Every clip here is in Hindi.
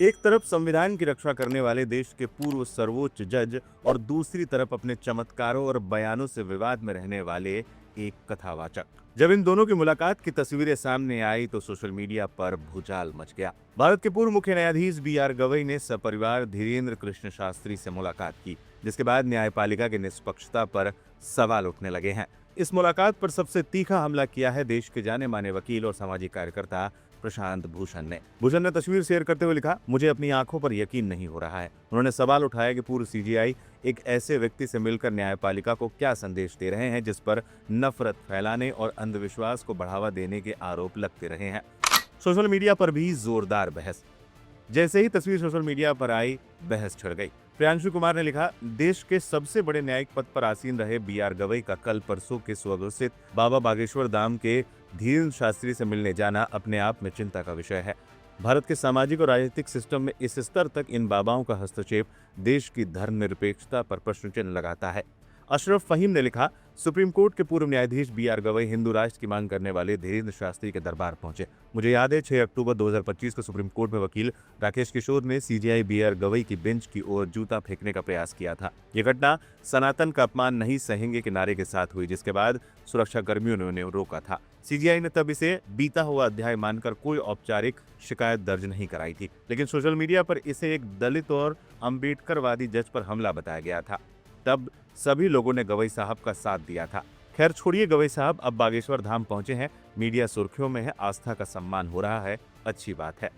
एक तरफ संविधान की रक्षा करने वाले देश के पूर्व सर्वोच्च जज और दूसरी तरफ अपने चमत्कारों और बयानों से विवाद में रहने वाले एक कथावाचक। जब इन दोनों की मुलाकात की तस्वीरें सामने आई तो सोशल मीडिया पर भूचाल मच गया। भारत के पूर्व मुख्य न्यायाधीश बी.आर. गवई ने सपरिवार धीरेन्द्र कृष्ण शास्त्री से मुलाकात की, जिसके बाद न्यायपालिका की निष्पक्षता पर सवाल उठने लगे हैं। इस मुलाकात पर सबसे तीखा हमला किया है देश के जाने माने वकील और सामाजिक कार्यकर्ता प्रशांत भूषण ने। भूषण ने तस्वीर शेयर करते हुए लिखा, मुझे अपनी आंखों पर यकीन नहीं हो रहा है। उन्होंने सवाल उठाया कि पूर्व सीजेआई एक ऐसे व्यक्ति से मिलकर न्यायपालिका को क्या संदेश दे रहे हैं जिस पर नफरत फैलाने और अंधविश्वास को बढ़ावा देने के आरोप लगते रहे हैं। सोशल मीडिया पर भी जोरदार बहस। जैसे ही तस्वीर सोशल मीडिया पर आई, बहस छिड़ गई। प्रियांशु कुमार ने लिखा, देश के सबसे बड़े न्यायिक पद पर आसीन रहे बी.आर. गवई का कल परसों के स्वघोषित बाबा बागेश्वर धाम के धीरेन्द्र शास्त्री से मिलने जाना अपने आप में चिंता का विषय है। भारत के सामाजिक और राजनीतिक सिस्टम में इस स्तर तक इन बाबाओं का हस्तक्षेप देश की धर्मनिरपेक्षता पर प्रश्न चिन्ह लगाता है। अशरफ फहीम ने लिखा, सुप्रीम कोर्ट के पूर्व न्यायाधीश बी.आर. गवई हिंदू राष्ट्र की मांग करने वाले धीरेन्द्र शास्त्री के दरबार पहुंचे। मुझे याद है 6 अक्टूबर 2025 को सुप्रीम कोर्ट में वकील राकेश किशोर ने सीजेआई बी.आर. गवई की बेंच की ओर जूता फेंकने का प्रयास किया था। ये घटना सनातन का अपमान नहीं सहेंगे के नारे के साथ हुई, जिसके बाद सुरक्षा कर्मियों ने उन्हें रोका था। सीजेआई ने तब इसे बीता हुआ अध्याय मानकर कोई औपचारिक शिकायत दर्ज नहीं कराई थी, लेकिन सोशल मीडिया पर इसे एक दलित और अम्बेडकरवादी जज पर हमला बताया गया था। तब सभी लोगों ने गवई साहब का साथ दिया था। खैर छोड़िए, गवई साहब अब बागेश्वर धाम पहुंचे हैं, मीडिया सुर्खियों में है, आस्था का सम्मान हो रहा है, अच्छी बात है।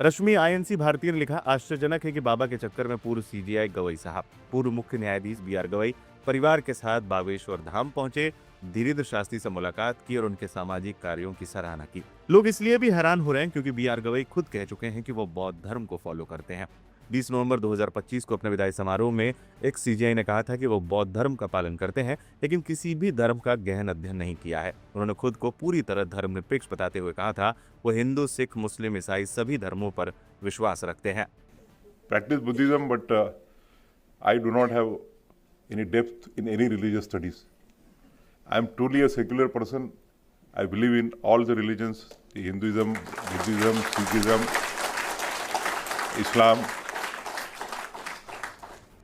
रश्मि आईएनसी भारतीय ने लिखा, आश्चर्यजनक है कि बाबा के चक्कर में पूर्व सीजेआई गवई साहब, पूर्व मुख्य न्यायाधीश बी.आर. गवई परिवार के साथ बागेश्वर धाम पहुंचे, धीरेन्द्र शास्त्री से मुलाकात की और उनके सामाजिक कार्यों की सराहना की। लोग इसलिए भी हैरान हो रहे हैं क्योंकि बी.आर. गवई खुद कह चुके हैं कि वो बौद्ध धर्म को फॉलो करते हैं। 20 नवंबर 2025 को अपने विदाई समारोह में एक सीजेआई ने कहा था कि वो बौद्ध धर्म का पालन करते हैं, लेकिन किसी भी धर्म का गहन अध्ययन नहीं किया है। उन्होंने खुद को पूरी तरह धर्मनिरपेक्ष बताते हुए कहा था वो हिंदू, सिख, मुस्लिम, ईसाई सभी धर्मों पर विश्वास रखते हैं। Practice Buddhism, but I do not have any depth in any religious studies. I am truly a secular person. I believe in all the religions, Hinduism, Buddhism, Sikhism, Islam.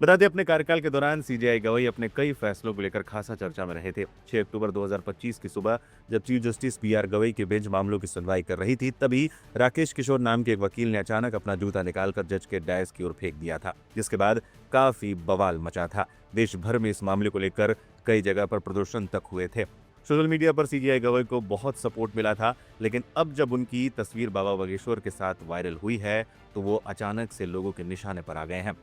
बता दें, अपने कार्यकाल के दौरान सीजेआई गवई अपने कई फैसलों को लेकर खासा चर्चा में रहे थे। 6 अक्टूबर 2025 की सुबह जब चीफ जस्टिस बी.आर. गवई की बेंच मामलों की सुनवाई कर रही थी, तभी राकेश किशोर नाम के एक वकील ने अचानक अपना जूता निकालकर जज के डायस की ओर फेंक दिया था, जिसके बाद काफी बवाल मचा था। देश भर में इस मामले को लेकर कई जगह पर प्रदर्शन तक हुए थे। सोशल मीडिया पर सीजेआई गवई को बहुत सपोर्ट मिला था, लेकिन अब जब उनकी तस्वीर बाबा बागेश्वर के साथ वायरल हुई है तो वो अचानक से लोगों के निशाने पर आ गए हैं।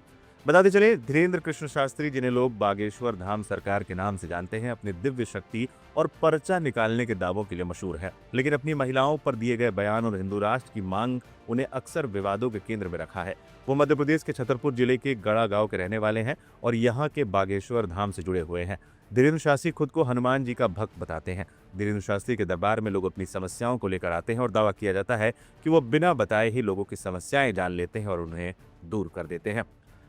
बताते चले, धीरेन्द्र कृष्ण शास्त्री, जिन्हें लोग बागेश्वर धाम सरकार के नाम से जानते हैं, अपनी दिव्य शक्ति और पर्चा निकालने के दावों के लिए मशहूर है, लेकिन अपनी महिलाओं पर दिए गए बयान और हिंदू राष्ट्र की मांग उन्हें अक्सर विवादों के केंद्र में रखा है। वो मध्य प्रदेश के छतरपुर जिले के गड़ा गांव के रहने वाले हैं और यहाँ के बागेश्वर धाम से जुड़े हुए हैं। धीरेन्द्र शास्त्री खुद को हनुमान जी का भक्त बताते हैं। धीरेन्द्र शास्त्री के दरबार में लोग अपनी समस्याओं को लेकर आते हैं और दावा किया जाता है कि वो बिना बताए ही लोगों की समस्याएं जान लेते हैं और उन्हें दूर कर देते हैं।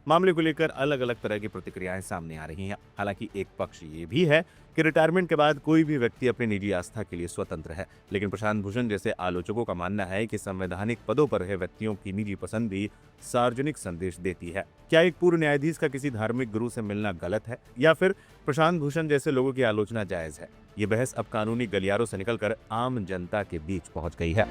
मामले को लेकर अलग अलग तरह की प्रतिक्रियाएं सामने आ रही हैं। हालांकि एक पक्ष ये भी है कि रिटायरमेंट के बाद कोई भी व्यक्ति अपनी निजी आस्था के लिए स्वतंत्र है, लेकिन प्रशांत भूषण जैसे आलोचकों का मानना है कि संवैधानिक पदों पर रहे व्यक्तियों की निजी पसंद भी सार्वजनिक संदेश देती है। क्या एक पूर्व न्यायाधीश का किसी धार्मिक गुरु से मिलना गलत है या फिर प्रशांत भूषण जैसे लोगों की आलोचना जायज है? ये बहस अब कानूनी गलियारों से निकलकर आम जनता के बीच पहुंच गई है।